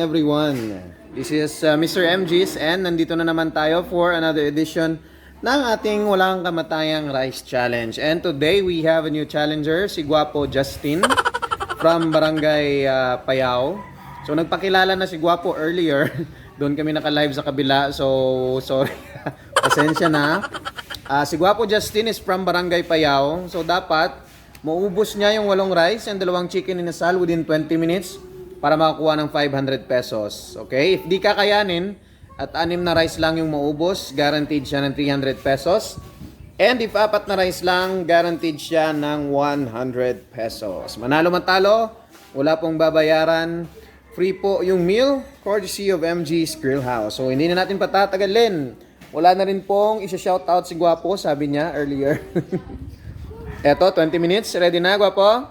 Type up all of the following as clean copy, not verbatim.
everyone. This is Mr. MG's and nandito na naman tayo for another edition ng ating Walang Kamatayang Rice Challenge. And today we have a new challenger, si Guapo Justin from Barangay Payao. So nagpakilala na si Guapo earlier. Doon kami naka-live sa kabila. So sorry. Pasensya na. Si Guapo Justin is from Barangay Payao. So dapat maubos niya yung 8 rice and 2 chicken inasal within 20 minutes para makakuha ng 500 pesos. Okay? If di kakayanin at 6 na rice lang yung maubos, guaranteed siya ng 300 pesos. And if 4 na rice lang, guaranteed siya ng 100 pesos. Manalo matalo, wala pong babayaran. Free po yung meal, courtesy of MG's Grill House. So hindi na natin patatagalin. Wala na rin pong isa-shoutout si Guapo, sabi niya earlier. Eto, 20 minutes. Ready na, Guapo?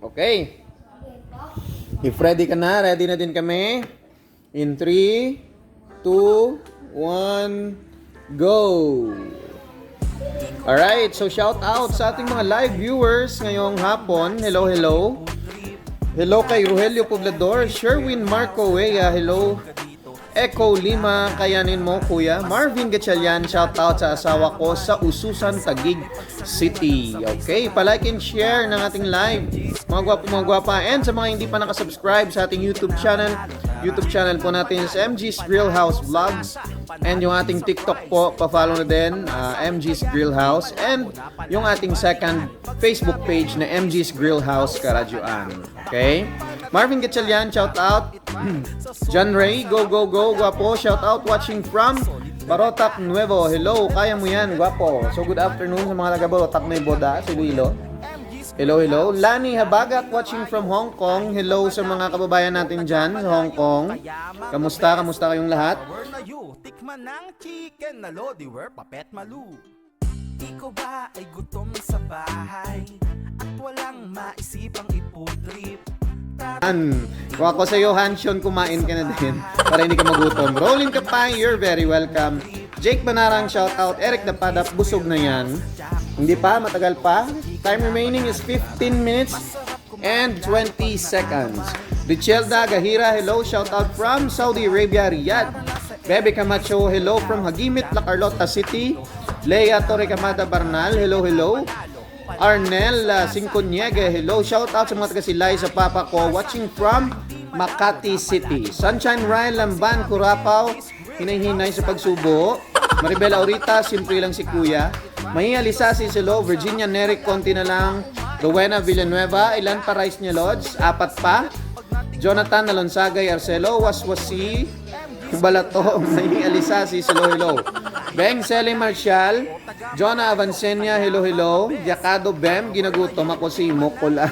Okay. If ready ka na, ready na din kami. In 3, 2, 1, go! Alright, so shout out sa ating mga live viewers ngayong hapon. Hello, hello. Hello kay Rogelio Poblador, Sherwin Marco Wea, hello. Echo Lima, kayanin mo kuya. Marvin Gatchalian, shout out sa asawa ko sa Ususan, Taguig City. Okay, palike and share ng ating live. Mga gwapo, mga gwapa. And sa mga hindi pa nakasubscribe sa ating YouTube channel po natin sa MG's Grill House Vlogs. And yung ating TikTok po, pa-follow na din, MG's Grill House. And yung ating second Facebook page na MG's Grill House Karadyoan. Okay? Marvin Gatchalian, shout out. John Ray, go, go, go, guapo. Shout out watching from Barotac Nuevo. Hello, kaya mo yan, guapo. So good afternoon sa mga taga Barotac Nuevo da, si Luilo. Hello, hello. Lani Habagat watching from Hong Kong. Hello sa mga kababayan natin dyan sa Hong Kong. Kamusta? Kamusta kayong lahat? Tikman ng chicken na lodiwer, papet malu. Ikaw ba ay gutom sa bahay at walang maisipang ipudrip? Kung ako sa'yo, Hansyon, kumain ka na din para hindi ka magutom. Rolling ka pa, you're very welcome. Jake Banarang, shout out. Eric Dapadap, busog na yan. Hindi pa, matagal pa. Time remaining is 15 minutes and 20 seconds. Richelda Gahira, hello, shout out from Saudi Arabia, Riyadh. Bebe Camacho, hello from Hagimit, La Carlota City. Leia Torre Camada Barnal, hello, hello. Arnel Sinconiega, hello. Shout out sa mga taga-Silay sa papa ko watching from Makati City. Sunshine Ryan Lamban, Curapaw, hinay-hinay sa pagsubo. Maribel Aurita, simple lang si Kuya. Mahiya Lisasi, hello. Virginia Neric, konti na lang. Rowena Villanueva, ilan pa rice niya, Lods? 4 pa. Jonathan Alonsagay Arcelo, Waswasi Balato, Mahiya Lisasi, hello, hello. Beng Sally Marshall, Jonah Avancenia, hello, hello. Yakado Bem, ginagutom ako si Mokola.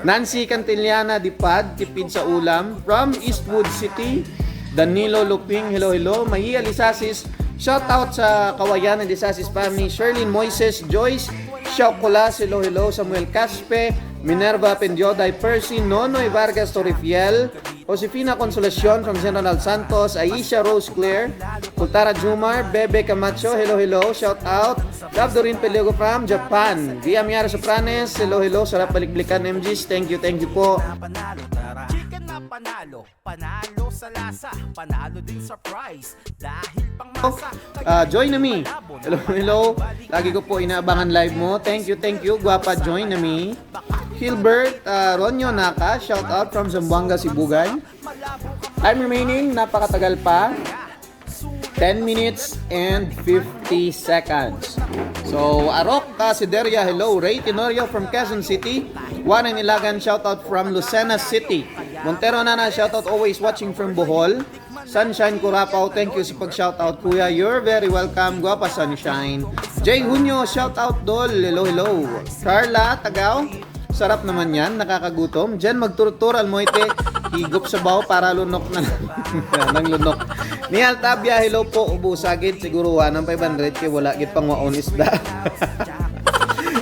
Nancy Cantillana Dipad, tipid sa ulam. From Eastwood City, Danilo Luping, hello, hello. Mahiya Lisasis, shout out sa Kawayan and Lisasis family. Sherlyn Moises, Joyce Chocolas, hello, hello. Samuel Caspe, Minerva Pendioday, Percy, Nonoy Vargas Torrifiel, Josefina Consolacion from General Santos, Aisha Rose Claire, Kultara Jumar, Bebe Camacho, hello, hello, shout out. Love Dorin Pelego from Japan. Via Miara Sopranes, hello, hello. Sarap balikblikan, MGs. Thank you po. Chicken na panalo, panalo sa lasa, panalo din sa price. Dahil pang masa. Join na me. Hello, hello. Lagi ko po inaabangan live mo. Thank you, Guapa, join na me. Hilbert Ronyo Naka, shout out from Zamboanga, Sibugay. Time remaining, napakatagal pa. 10 minutes and 50 seconds. So, Arok Sideria, hello. Ray Tenorio from Quezon City. Juan Nilagan, shout out from Lucena City. Montero Nana, shout out always watching from Bohol. Sunshine Curapaw, thank you sa pag-shoutout, kuya. You're very welcome. Guapa Sunshine. Jay Hunyo, shout out Dol. Hello, hello. Carla Tagaw, sarap naman yan, nakakagutom. Jen Magturtur Almoite, higop sa baw para lunok na ng lunok. Nial Tabia, hello po. Ubusagid siguro ng 500 kay wala git pang waon isda.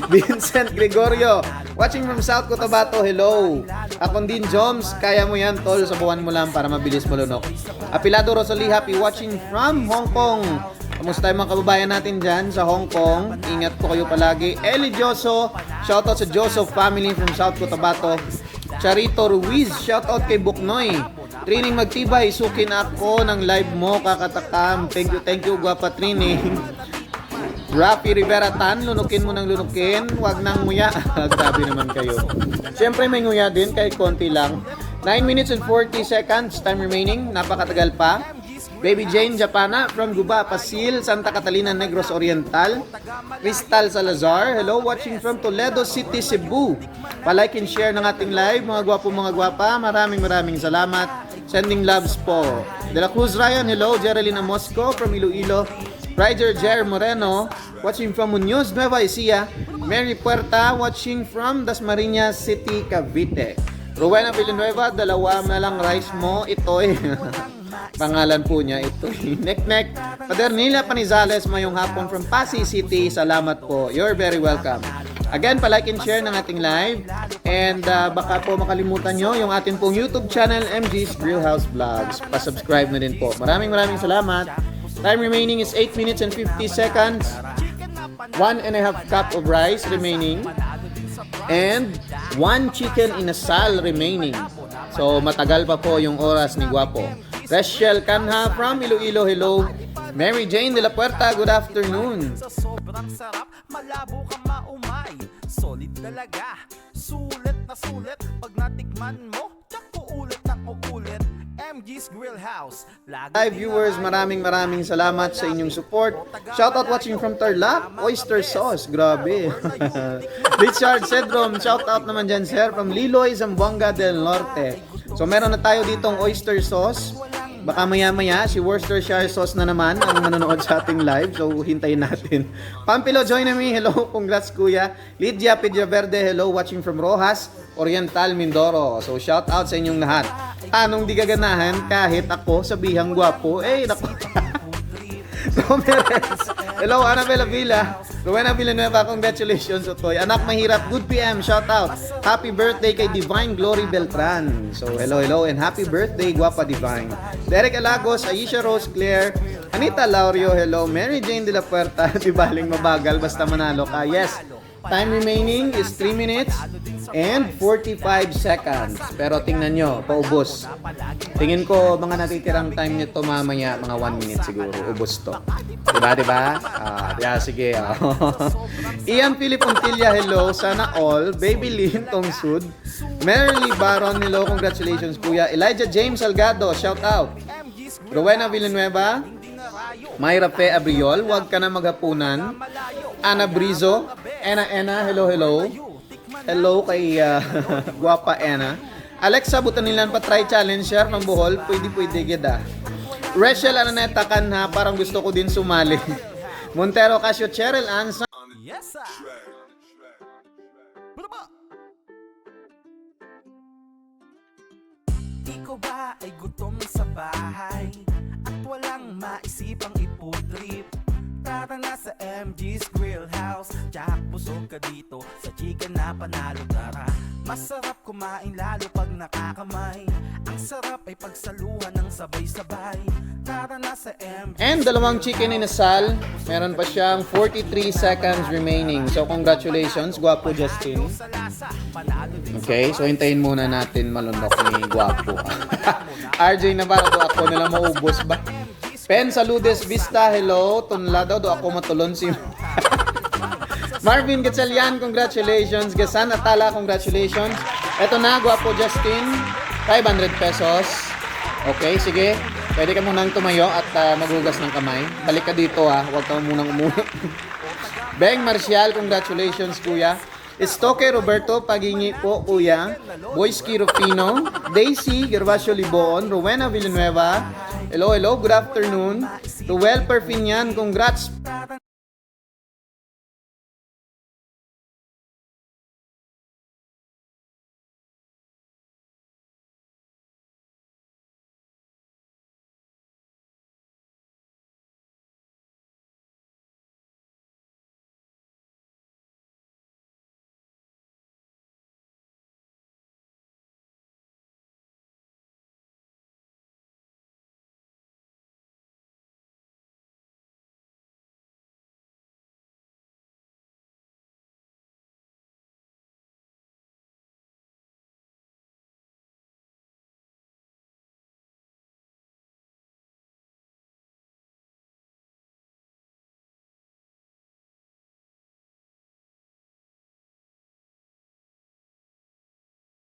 Vincent Gregorio, watching from South Cotabato, hello. Akong din Joms, kaya mo yan tol, sabuhan mo lang para mabilis malunok. Apilado Rosalie, happy watching from Hong Kong. Kamusta yung mga kababayan natin dyan sa Hong Kong? Ingat po kayo palagi. Eli Joso, shoutout sa Joseph family from South Cotabato. Charito Ruiz, shoutout kay Buknoy. Trining Magtibay, sukin ako ng live mo, kakatakam. Thank you, gwapa Trining. Rafi Rivera Tan, lunukin mo ng lunukin, wag nang nguya. Grabe naman kayo. Siyempre may nguya din, kahit konti lang. 9 minutes and 40 seconds, time remaining, napakatagal pa. Baby Jane Japana from Guba, Pasil, Santa Catalina, Negros Oriental. Crystal Salazar, hello, watching from Toledo City, Cebu. Pa-like and share ng ating live, mga gwapo mga gwapa. Maraming salamat. Sending loves po. De La Cruz Ryan, hello. Geraldine Mosco from Iloilo. Ryder Jer Moreno, watching from Muñoz, Nueva Ecija. Mary Puerta, watching from Dasmariñas City, Cavite. Rowena Villanueva, dalawa na lang rice mo. Ito pangalan po niya ito. Nek. Padernila Panizales, mayong hapon from Pasay City. Salamat po. You're very welcome. Again, pa-like and share ng ating live. And baka po makalimutan nyo yung ating pong YouTube channel, MG's Grillhouse Vlogs. Pa-subscribe na din po. Maraming salamat. Time remaining is 8 minutes and 50 seconds. 1.5 cup of rice remaining. And 1 chicken inasal remaining. So matagal pa po yung oras ni Guapo. Rachel Canha from Iloilo, hello. Mary Jane de la Puerta, good afternoon. Sa sobrang sarap, malabo ka maumay. Solid talaga, sulit na sulit. Pag natikman mo, tsak uulit na uulit. MG's Grillhouse. Live viewers, maraming salamat sa inyong support. Shoutout watching from Tarlac, oyster sauce, grabe. Richard Cedrom, shoutout naman dyan sir, from Liloy, Zamboanga del Norte. So meron na tayo ditong oyster sauce. Baka maya si Worcestershire sauce na naman ang manonood sa ating live. So hintayin natin. Pampilo, join me. Hello, congrats kuya. Lydia Verde, hello, watching from Rojas, Oriental, Mindoro. So shout out sa inyong lahat. Anong di gaganahan kahit ako sabihang gwapo? Naku. So, hello, Annabella Villa. Rowena Villanueva, congratulations, Otoy. Anak mahirap, good PM, shout out. Happy birthday kay Divine Glory Beltran. So, hello, and happy birthday, Guapa Divine. Derek Alagos, Aisha Rose Claire, Anita Laurio, hello. Mary Jane de la Puerta, di baling mabagal, basta manalo ka. Yes, time remaining is 3 minutes and 45 seconds. Pero tingnan nyo, paubos. Tingin ko, mga natitirang time nito mamaya, mga 1 minute siguro. Ubos to. Diba? Yeah, sige. Ian Philip Untilla, hello. Sana all. Baby Lynn Tongsud. Merly Baron, hello. Congratulations, kuya. Elijah James Salgado, shout out. Rowena Villanueva. Myra Fe Abriol, huwag ka na maghapunan. Ana Brizo. Ena, hello. Hello kay Guapa Ena. Alexa Butanilan pa-try challenger ng Bohol. Pwede gida. Rachel Araneta Canha, parang gusto ko din sumali. Montero Casio Cheryl Ansa. Yes, sir. Ikaw ba ay gutom sa bahay at walang maisipang ipudrip? Tara na sa MG's Grillhouse, tsak busog ka dito sa chicken na panalo. Tara, masarap kumain lalo pag nakakamay. Ang sarap ay pagsaluhan ng sabay-sabay. Tara na sa MG's. And dalawang chicken inasal. Meron pa siyang 43 seconds remaining. So congratulations, Guapo Justin. Okay, so hintayin muna natin malunok ni Guapo. RJ Navarro, ako nila maubos ba? Pen Saludes Vista, hello. Tunla daw ako matulon si Marvin Gatchalian, congratulations. Gasan Atala, congratulations. Eto na, Guapo Justin, 500 pesos. Okay, sige. Pwede ka munang tumayo at maghugas ng kamay. Balik ka dito huwag ka munang umuha. Beng Marcial, congratulations kuya. Stoke Roberto, pagingi po kuya. Boyski Rufino, Daisy Gervasio Liboon, Rowena Villanueva. Hello, good afternoon. Ruel Perpignan, congrats